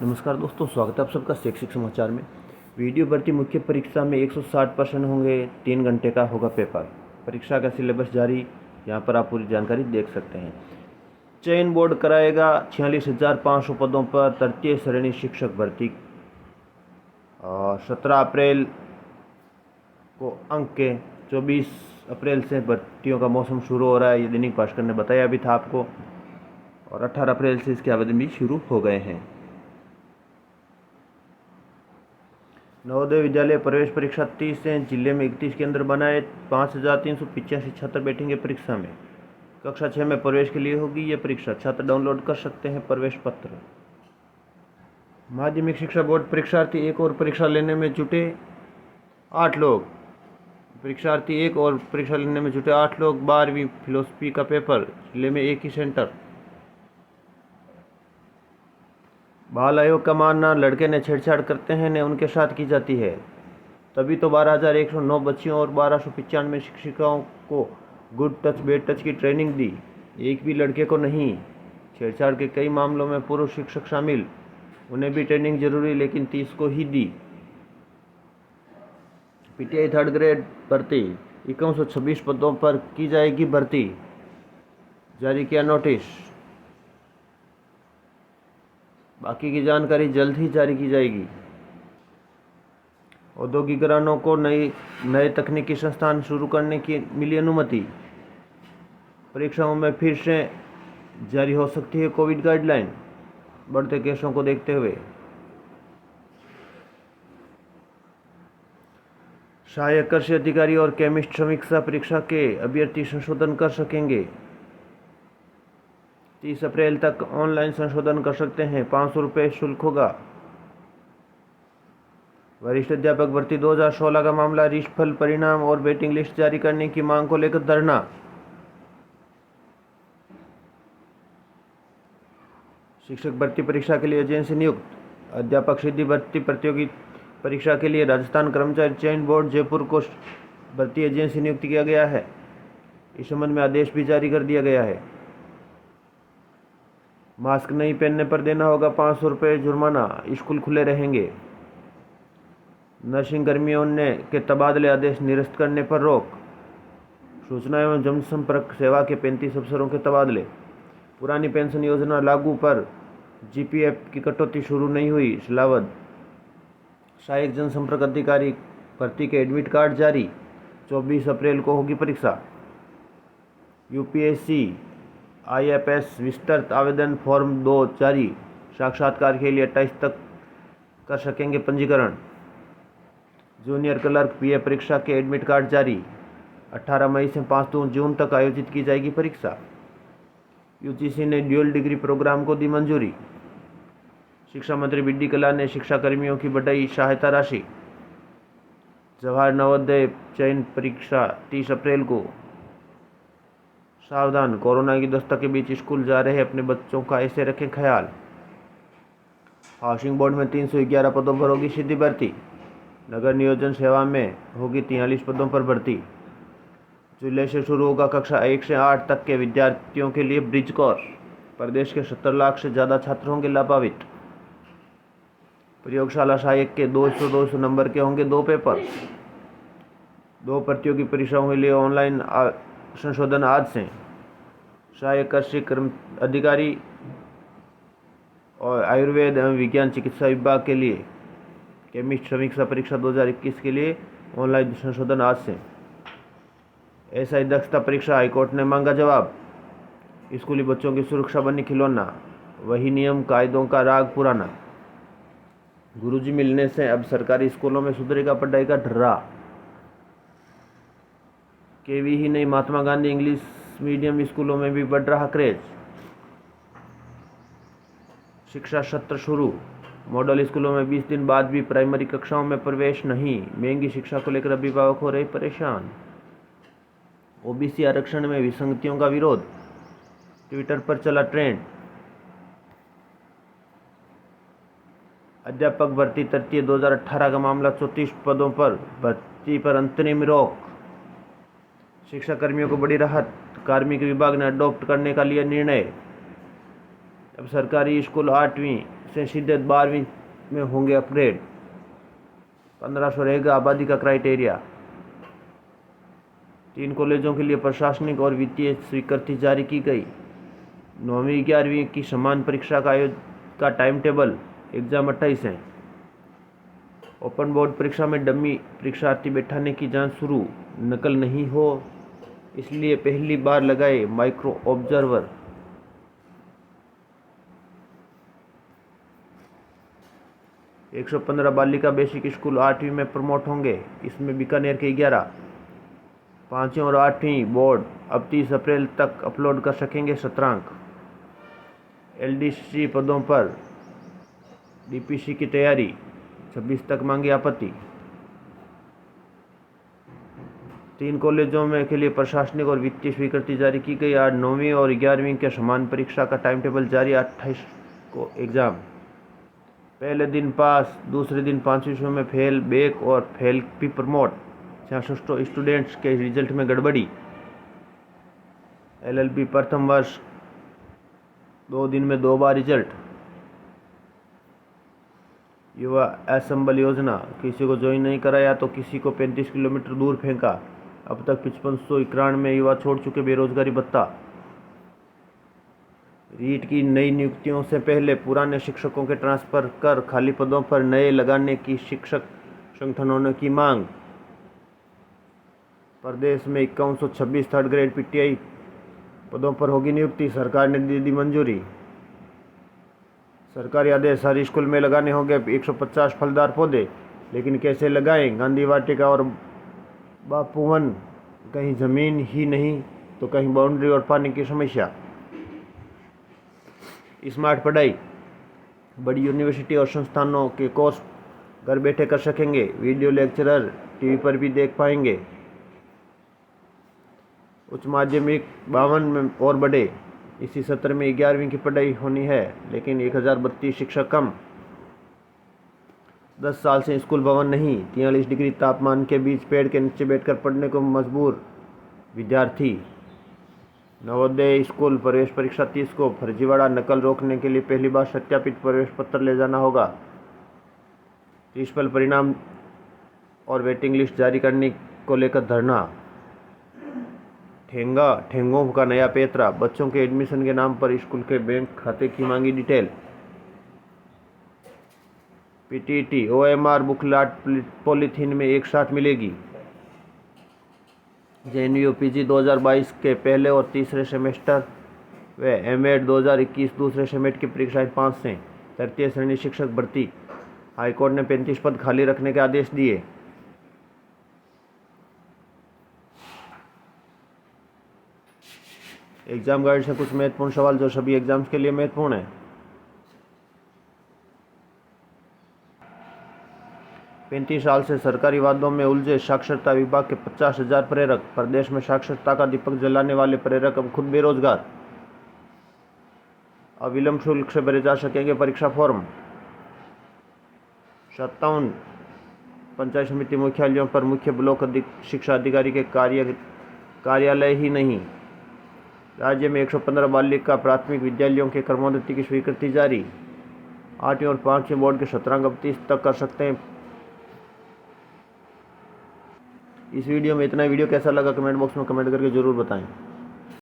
नमस्कार दोस्तों, स्वागत है आप सबका शैक्षिक समाचार में। वीडियो भर्ती मुख्य परीक्षा में 160 प्रश्न होंगे। 3 घंटे का होगा पेपर। परीक्षा का सिलेबस जारी, यहाँ पर आप पूरी जानकारी देख सकते हैं। चयन बोर्ड कराएगा 46,500 पदों पर तृतीय श्रेणी शिक्षक भर्ती। 17 अप्रैल को अंक के 24 अप्रैल से भर्तियों का मौसम शुरू हो रहा है। ये दैनिक भास्कर ने बताया भी था आपको। और 18 अप्रैल से इसके आवेदन भी शुरू हो गए हैं। नवोदय विद्यालय प्रवेश परीक्षा 30 से जिले में 31 केंद्र बनाए। 5,385 छात्र बैठेंगे परीक्षा में। कक्षा 6 में प्रवेश के लिए होगी यह परीक्षा। छात्र डाउनलोड कर सकते हैं प्रवेश पत्र। माध्यमिक शिक्षा बोर्ड परीक्षार्थी एक और परीक्षा लेने में जुटे 8 लोग। परीक्षार्थी एक और परीक्षा लेने में जुटे 8 लोग। 12वीं फिलोसफी का पेपर, जिले में एक ही सेंटर। बाल आयोग का मानना, लड़के ने छेड़छाड़ करते हैं ने उनके साथ की जाती है। तभी तो 12,109 बच्चियों और 1,295 शिक्षिकाओं को गुड टच बैड टच की ट्रेनिंग दी। एक भी लड़के को नहीं। छेड़छाड़ के कई मामलों में पुरुष शिक्षक शामिल, उन्हें भी ट्रेनिंग जरूरी, लेकिन 30 को ही दी। पीटीआई 3rd ग्रेड भर्ती 5126 पदों पर की जाएगी भर्ती। जारी किया नोटिस। बाकी की जानकारी जल्द ही जारी की जाएगी। औद्योगिक घरानों को नए तकनीकी संस्थान शुरू करने की मिली अनुमति। परीक्षाओं में फिर से जारी हो सकती है कोविड गाइडलाइन, बढ़ते केसों को देखते हुए। सहायक कृषि अधिकारी और केमिस्ट समीक्षा परीक्षा के अभ्यर्थी संशोधन कर सकेंगे। 30 अप्रैल तक ऑनलाइन संशोधन कर सकते हैं। 500 रुपये शुल्क होगा। वरिष्ठ अध्यापक भर्ती 2016 का मामला, रिशफल परिणाम और वेटिंग लिस्ट जारी करने की मांग को लेकर धरना। शिक्षक भर्ती परीक्षा के लिए एजेंसी नियुक्त। अध्यापक सीधी भर्ती प्रतियोगी परीक्षा के लिए राजस्थान कर्मचारी चयन बोर्ड जयपुर को भर्ती एजेंसी नियुक्त किया गया है। इस संबंध में आदेश भी जारी कर दिया गया है। मास्क नहीं पहनने पर देना होगा 500 रुपये जुर्माना। स्कूल खुले रहेंगे। नर्सिंग कर्मियों के तबादले आदेश निरस्त करने पर रोक। सूचना एवं जनसंपर्क सेवा के 35 अफसरों के तबादले। पुरानी पेंशन योजना लागू पर जीपीएफ की कटौती शुरू नहीं हुई। सिलावद। सहायक जनसंपर्क अधिकारी भर्ती के एडमिट कार्ड जारी। 24 अप्रैल को होगी परीक्षा। यूपीएससी आईएफएस विस्तृत आवेदन फॉर्म 2 जारी। साक्षात्कार के लिए 28 तक कर सकेंगे पंजीकरण। जूनियर क्लर्क पीए परीक्षा के एडमिट कार्ड जारी। 18 मई से 5 जून तक आयोजित की जाएगी परीक्षा। यूजीसी ने ड्यूअल डिग्री प्रोग्राम को दी मंजूरी। शिक्षा मंत्री बीडी कल्ला ने शिक्षा कर्मियों की बढ़ाई सहायता राशि। जवाहर नवोदय चयन परीक्षा 30 अप्रैल को। सावधान, कोरोना की दस्तक के बीच स्कूल जा रहे अपने बच्चों का ऐसे रखें ख्याल। हाउसिंग बोर्ड में 311 पदों पर होगी सीधी भर्ती। नगर नियोजन सेवा में होगी 43 पदों पर भर्ती। जुलाई से शुरू होगा कक्षा 1 से 8 तक के विद्यार्थियों के लिए ब्रिज कोर्स। प्रदेश के 70 लाख से ज़्यादा छात्र होंगे लाभान्वित। प्रयोगशाला सहायक के 200 नंबर के होंगे 2 पेपर। 2 प्रतियोगी परीक्षाओं के लिए ऑनलाइन संशोधन आज से। सहायक कृषि अधिकारी और आयुर्वेद एवं विज्ञान चिकित्सा विभाग के लिए केमिस्ट समीक्षा परीक्षा 2021 के लिए ऑनलाइन संशोधन आज से। एसआई दक्षता परीक्षा हाईकोर्ट ने मांगा जवाब। स्कूली बच्चों की सुरक्षा बनी खिलौना, वही नियम कायदों का राग पुराना। गुरुजी मिलने से अब सरकारी स्कूलों में सुधरेगा पढ़ाई का ढर्रा। केवी ही नहीं, महात्मा गांधी इंग्लिश मीडियम स्कूलों में भी बढ़ रहा क्रेज। शिक्षा सत्र शुरू। मॉडल स्कूलों में 20 दिन बाद भी प्राइमरी कक्षाओं में प्रवेश नहीं। महंगी शिक्षा को लेकर अभिभावक हो रहे परेशान। ओबीसी आरक्षण में विसंगतियों का विरोध, ट्विटर पर चला ट्रेंड। अध्यापक भर्ती तृतीय 2018 का मामला, 34 पदों पर भर्ती पर अंतरिम रोक। शिक्षा कर्मियों को बड़ी राहत, कार्मिक विभाग ने अडॉप्ट करने का लिया निर्णय। अब सरकारी स्कूल 8वीं से सीधे 12वीं में होंगे अपग्रेड। 1500 रहेगा आबादी का क्राइटेरिया। 3 कॉलेजों के लिए प्रशासनिक और वित्तीय स्वीकृति जारी की गई। 9वीं 11वीं की समान परीक्षा का टाइम टेबल। एग्ज़ाम 28 हैं। ओपन बोर्ड परीक्षा में डमी परीक्षार्थी बैठाने की जांच शुरू। नकल नहीं हो इसलिए पहली बार लगाए माइक्रो ऑब्जर्वर। एक 115 बालिका बेसिक स्कूल 8वीं में प्रमोट होंगे। इसमें बीकानेर के 11। 5वीं और 8वीं बोर्ड अब 30 अप्रैल तक अपलोड कर सकेंगे सत्रांक। LDC पदों पर DPC की तैयारी। 26 तक मांगी आपत्ति। 3 कॉलेजों में के लिए प्रशासनिक और वित्तीय स्वीकृति जारी की गई। आज 9वीं और 11वीं के समान परीक्षा का टाइम टेबल जारी। 28 को एग्ज़ाम। पहले दिन पास, दूसरे दिन 5 विषयों में फेल, बैक और फेल भी प्रमोट। 66 स्टूडेंट्स के रिजल्ट में गड़बड़ी। LLB प्रथम वर्ष 2 दिन में 2 बार रिजल्ट। युवा असंबल योजना, किसी को ज्वाइन नहीं कराया तो किसी को 35 किलोमीटर दूर फेंका। अब तक 5591 युवा छोड़ चुके बेरोजगारी भत्ता। रीट की नई नियुक्तियों से पहले पुराने शिक्षकों के ट्रांसफर कर खाली पदों पर नए लगाने की शिक्षक संगठनों ने की मांग। प्रदेश में 5126 थर्ड ग्रेड PTI पदों पर होगी नियुक्ति। सरकार ने दे दी मंजूरी। सरकारी आदेश, हर स्कूल में लगाने होंगे 150 फलदार पौधे, लेकिन कैसे लगाएं? गांधी वाटिका और बापूवन, कहीं ज़मीन ही नहीं तो कहीं बाउंड्री और पानी की समस्या। स्मार्ट पढ़ाई, बड़ी यूनिवर्सिटी और संस्थानों के कोर्स घर बैठे कर सकेंगे। वीडियो लेक्चरर टीवी पर भी देख पाएंगे। उच्च माध्यमिक 52 में और बढ़े। इसी सत्र में 11वीं की पढ़ाई होनी है, लेकिन 1032 शिक्षक कम। 10 साल से स्कूल भवन नहीं। 43 डिग्री तापमान के बीच पेड़ के नीचे बैठकर पढ़ने को मजबूर विद्यार्थी। नवोदय स्कूल प्रवेश परीक्षा 30 को। फर्जीवाड़ा नकल रोकने के लिए पहली बार सत्यापित प्रवेश पत्र ले जाना होगा। प्रिंसिपल परिणाम और वेटिंग लिस्ट जारी करने को लेकर धरना। ठेंगों का नया पैंतरा। बच्चों के एडमिशन के नाम पर स्कूल के बैंक खाते की मांगी detail. PTT OMR booklet polythene में एक साथ मिलेगी। JNU PG 2022 के पहले और तीसरे सेमेस्टर व MED 2021 दूसरे सेमेस्टर की परीक्षाएं 5 से। तृतीय श्रेणी शिक्षक भर्ती। हाईकोर्ट ने 35 पद खाली रखने के आदेश दिए। एग्जाम गाइड से कुछ महत्वपूर्ण सवाल जो सभी एग्जाम्स के लिए महत्वपूर्ण है। 35 साल से सरकारी वादों में उलझे साक्षरता विभाग के 50,000 प्रेरक। प्रदेश में साक्षरता का दीपक जलाने वाले प्रेरक अब खुद बेरोजगार। अविलंब शुल्क से भरे जा सकेंगे परीक्षा फॉर्म। 57 पंचायत समिति मुख्यालयों पर मुख्य ब्लॉक शिक्षा अधिकारी के कार्यालय ही नहीं। राज्य में 115 बालिका प्राथमिक विद्यालयों के क्रमोन्नति की स्वीकृति जारी। 8वीं और 5वीं बोर्ड के सत्रांक अब 30 तक कर सकते हैं। इस वीडियो में इतना। वीडियो कैसा लगा कमेंट बॉक्स में कमेंट करके ज़रूर बताएं।